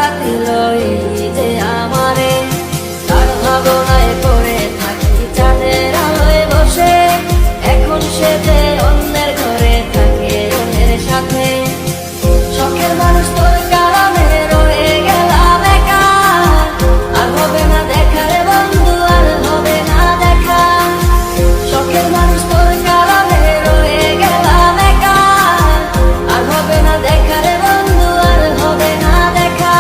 আশা দিল এই যে আমারে, তার ভাবনায় পড়ে থাকি চাঁদের আলোয় বসে। এখন সে যে অন্যের ঘরে থাকে অন্যের সাথে, শখের মানুষ তোর কারণে রয়ে গেলাম একা। আর হবে না দেখা রে বন্ধু, আর হবে না দেখা। শখের মানুষ তোর কারণে রয়ে গেলাম একা। আর হবে না দেখা রে বন্ধু, আর হবে না দেখা।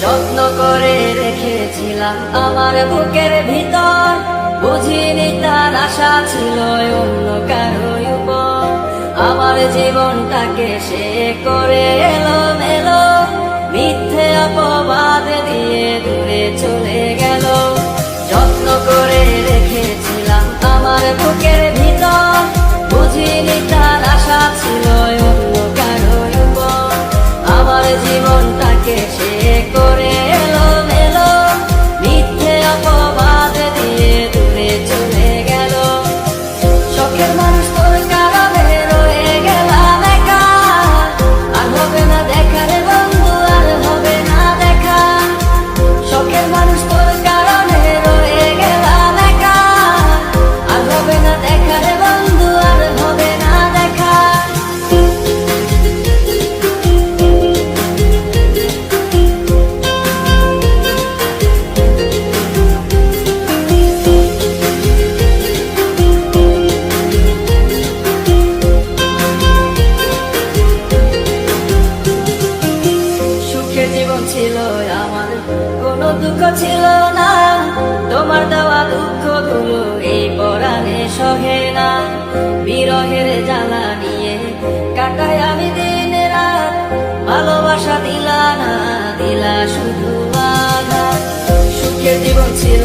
যত্ন করে রেখেছিলাম আমার বুকের ভিতর, বুঝিনি তার আশা ছিল অন্য কারোর উপর। আমার জীবনটাকে সে করে এলোমেলো, মিথ্যে অপবাদ দিয়ে দূরে চলে গেল। যত্ন করে রেখেছিলাম আমার বুকের ভিতর, বুঝিনি তার আশা ছিল অন্য কারোর উপর। আমার জীবনটাকে সে করে এলোমেলো, মিথ্যে অপবাদ দিয়ে দূরে চলে গেল। শখের মানুষ তোর কারণে রয়ে গেলাম একা। আর হবে না দেখা রে বন্ধু, আর হবে না দেখা। শখের মানুষ তোর কারণে রয়ে গেলাম একা। আর হবে না দেখা রে বন্ধু, আর হবে না দেখা। সুখের জীবন ছিল আমার, কোনো দুঃখ ছিল না। তোমার দেওয়া দুঃখগুলো এই পরাণে সহে না। বিরহের জ্বালা নিয়ে কাটাই আমি দিন রাত, ভালোবাসা দিলা না, দিলা শুধু আঘাত। সুখের জীবন ছিল